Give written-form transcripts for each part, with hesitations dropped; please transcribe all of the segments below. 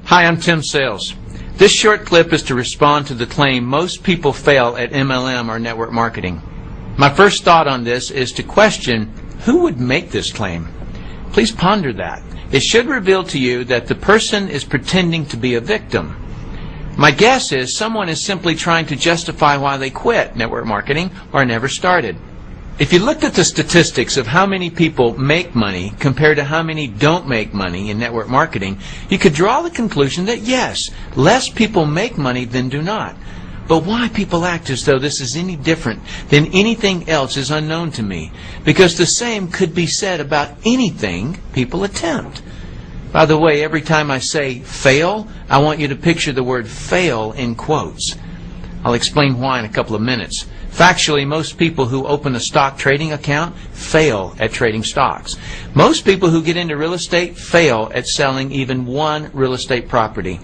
Hi, I'm Tim Sales. This short clip is to respond to the claim most people fail at MLM or network marketing. My first thought on this is to question who would make this claim. Please ponder that. It should reveal to you that the person is pretending to be a victim. My guess is someone is simply trying to justify why they quit network marketing or never started. If you looked at the statistics of how many people make money compared to how many don't make money in network marketing, you could draw the conclusion that yes, less people make money than do not. But why people act as though this is any different than anything else is unknown to me, because the same could be said about anything people attempt. By the way, every time I say fail, I want you to picture the word fail in quotes. I'll explain why in a couple of minutes. Factually, most people who open a stock trading account fail at trading stocks. Most people who get into real estate fail at selling even one real estate property.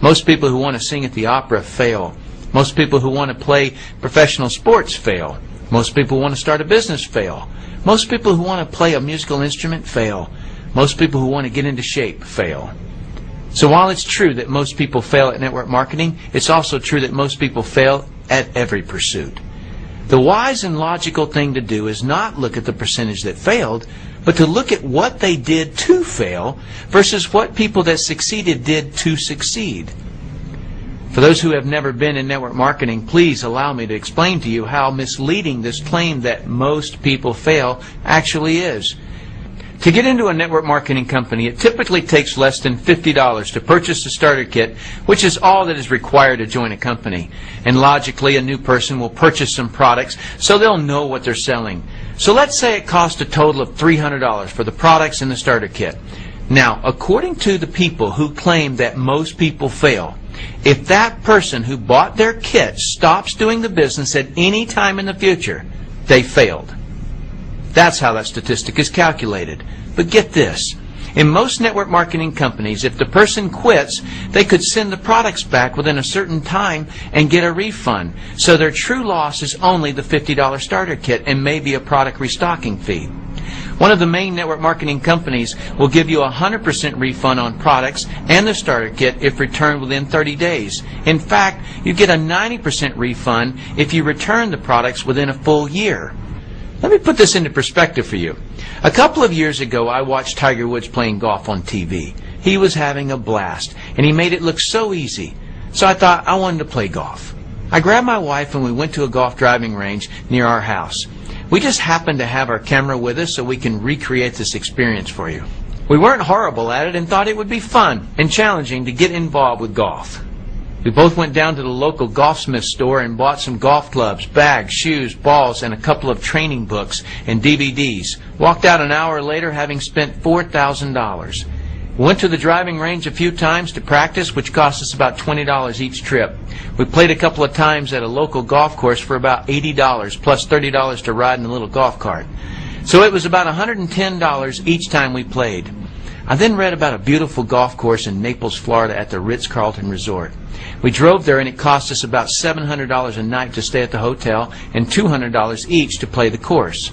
Most people who want to sing at the opera fail. Most people who want to play professional sports fail. Most people who want to start a business fail. Most people who want to play a musical instrument fail. Most people who want to get into shape fail. So while it's true that most people fail at network marketing, it's also true that most people fail at every pursuit. The wise and logical thing to do is not look at the percentage that failed, but to look at what they did to fail versus what people that succeeded did to succeed. For those who have never been in network marketing, please allow me to explain to you how misleading this claim that most people fail actually is. To get into a network marketing company, it typically takes less than $50 to purchase a starter kit, which is all that is required to join a company. And logically, a new person will purchase some products so they'll know what they're selling. So let's say it cost a total of $300 for the products and the starter kit. Now, according to the people who claim that most people fail, if that person who bought their kit stops doing the business at any time in the future, they failed. That's how that statistic is calculated. But get this. In most network marketing companies, if the person quits, they could send the products back within a certain time and get a refund. So their true loss is only the $50 starter kit and maybe a product restocking fee. One of the main network marketing companies will give you a 100% refund on products and the starter kit if returned within 30 days. In fact, you get a 90% refund if you return the products within a full year. Let me put this into perspective for you. A couple of years ago, I watched Tiger Woods playing golf on TV. He was having a blast, and he made it look so easy. So I thought I wanted to play golf. I grabbed my wife and we went to a golf driving range near our house. We just happened to have our camera with us so we can recreate this experience for you. We weren't horrible at it and thought it would be fun and challenging to get involved with golf. We both went down to the local golfsmith store and bought some golf clubs, bags, shoes, balls, and a couple of training books and DVDs. Walked out an hour later having spent $4,000. We went to the driving range a few times to practice, which cost us about $20 each trip. We played a couple of times at a local golf course for about $80 plus $30 to ride in a little golf cart. So it was about $110 each time we played. I then read about a beautiful golf course in Naples, Florida at the Ritz-Carlton Resort. We drove there and it cost us about $700 a night to stay at the hotel and $200 each to play the course.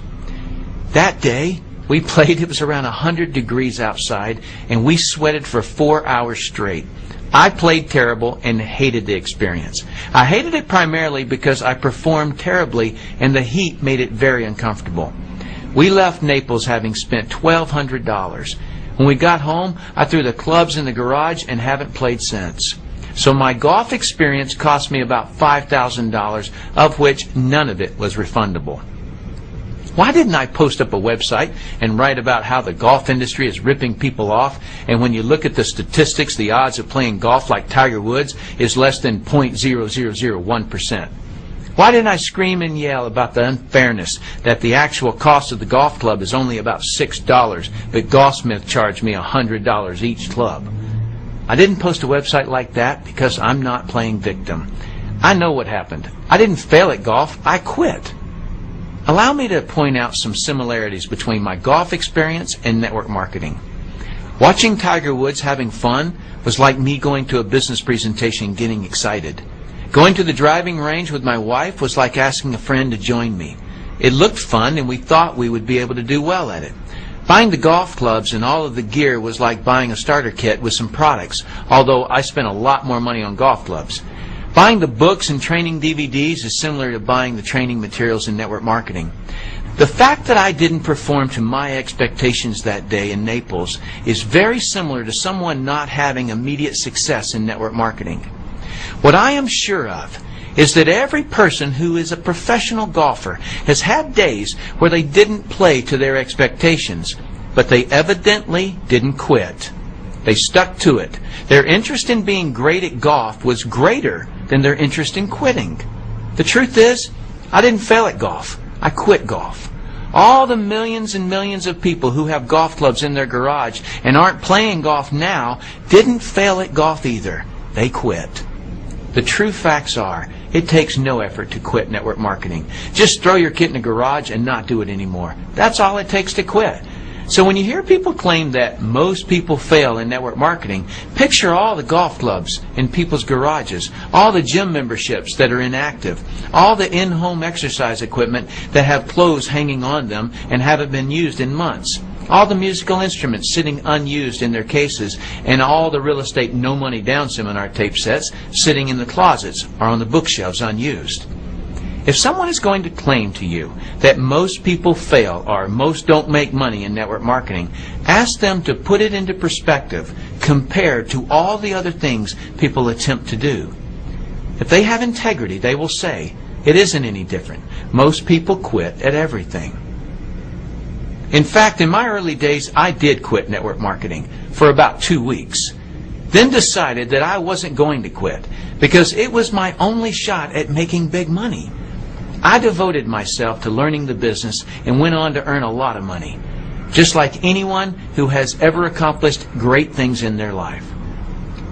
That day, we played. It was around 100 degrees outside and we sweated for 4 hours straight. I played terrible and hated the experience. I hated it primarily because I performed terribly and the heat made it very uncomfortable. We left Naples having spent $1,200. When we got home, I threw the clubs in the garage and haven't played since. So my golf experience cost me about $5,000, of which none of it was refundable. Why didn't I post up a website and write about how the golf industry is ripping people off, and when you look at the statistics, the odds of playing golf like Tiger Woods is less than 0.0001%? Why didn't I scream and yell about the unfairness that the actual cost of the golf club is only about $6, but Golfsmith charged me $100 each club? I didn't post a website like that because I'm not playing victim. I know what happened. I didn't fail at golf. I quit. Allow me to point out some similarities between my golf experience and network marketing. Watching Tiger Woods having fun was like me going to a business presentation and getting excited. Going to the driving range with my wife was like asking a friend to join me. It looked fun and we thought we would be able to do well at it. Buying the golf clubs and all of the gear was like buying a starter kit with some products, although I spent a lot more money on golf clubs. Buying the books and training DVDs is similar to buying the training materials in network marketing. The fact that I didn't perform to my expectations that day in Naples is very similar to someone not having immediate success in network marketing. What I am sure of is that every person who is a professional golfer has had days where they didn't play to their expectations, but they evidently didn't quit. They stuck to it. Their interest in being great at golf was greater than their interest in quitting. The truth is, I didn't fail at golf. I quit golf. All the millions and millions of people who have golf clubs in their garage and aren't playing golf now didn't fail at golf either. They quit. The true facts are, it takes no effort to quit network marketing. Just throw your kit in the garage and not do it anymore. That's all it takes to quit. So when you hear people claim that most people fail in network marketing, picture all the golf clubs in people's garages, all the gym memberships that are inactive, all the in-home exercise equipment that have clothes hanging on them and haven't been used in months, all the musical instruments sitting unused in their cases, and all the real estate no money down seminar tape sets sitting in the closets or on the bookshelves unused. If someone is going to claim to you that most people fail or most don't make money in network marketing, ask them to put it into perspective compared to all the other things people attempt to do. If they have integrity, they will say, it isn't any different. Most people quit at everything. In fact, in my early days, I did quit network marketing for about 2 weeks. Then decided that I wasn't going to quit because it was my only shot at making big money. I devoted myself to learning the business and went on to earn a lot of money, just like anyone who has ever accomplished great things in their life.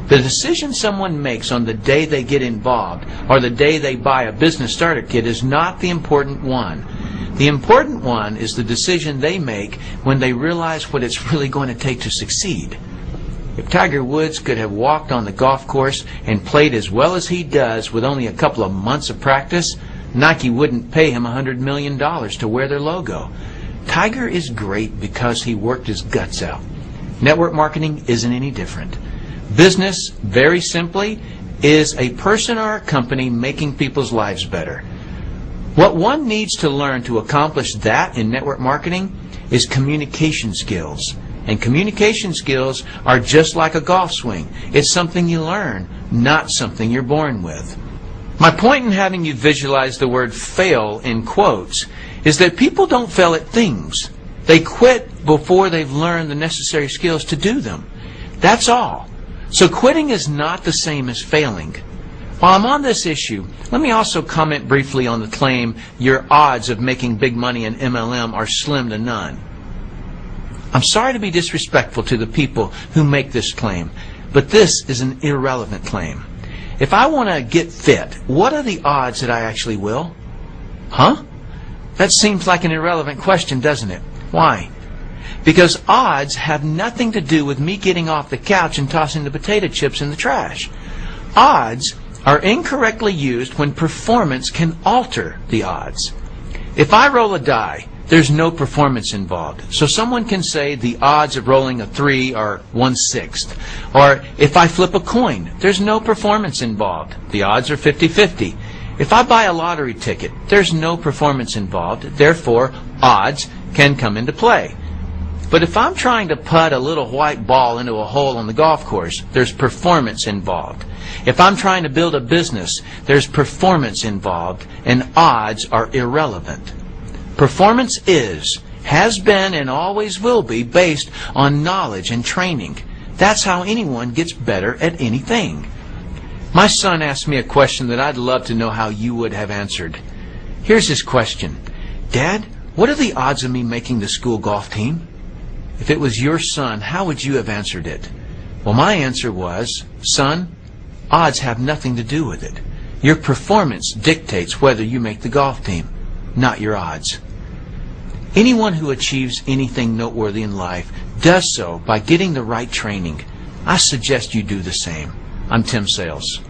The decision someone makes on the day they get involved or the day they buy a business starter kit is not the important one. The important one is the decision they make when they realize what it's really going to take to succeed. If Tiger Woods could have walked on the golf course and played as well as he does with only a couple of months of practice, Nike wouldn't pay him $100 million to wear their logo. Tiger is great because he worked his guts out. Network marketing isn't any different. Business, very simply, is a person or a company making people's lives better. What one needs to learn to accomplish that in network marketing is communication skills. And communication skills are just like a golf swing. It's something you learn, not something you're born with. My point in having you visualize the word fail in quotes is that people don't fail at things. They quit before they've learned the necessary skills to do them. That's all. So quitting is not the same as failing. While I'm on this issue, let me also comment briefly on the claim your odds of making big money in MLM are slim to none. I'm sorry to be disrespectful to the people who make this claim, but this is an irrelevant claim. If I want to get fit, what are the odds that I actually will? Huh? That seems like an irrelevant question, doesn't it? Why? Because odds have nothing to do with me getting off the couch and tossing the potato chips in the trash. Odds are incorrectly used when performance can alter the odds. If I roll a die, there's no performance involved. So someone can say the odds of rolling a 3 are 1/6. Or if I flip a coin, there's no performance involved. The odds are 50-50. If I buy a lottery ticket, there's no performance involved. Therefore, odds can come into play. But if I'm trying to putt a little white ball into a hole on the golf course, there's performance involved. If I'm trying to build a business, there's performance involved, and odds are irrelevant. Performance is, has been, and always will be based on knowledge and training. That's how anyone gets better at anything. My son asked me a question that I'd love to know how you would have answered. Here's his question. Dad, what are the odds of me making the school golf team? If it was your son, how would you have answered it? Well, my answer was, son, odds have nothing to do with it. Your performance dictates whether you make the golf team, not your odds. Anyone who achieves anything noteworthy in life does so by getting the right training. I suggest you do the same. I'm Tim Sales.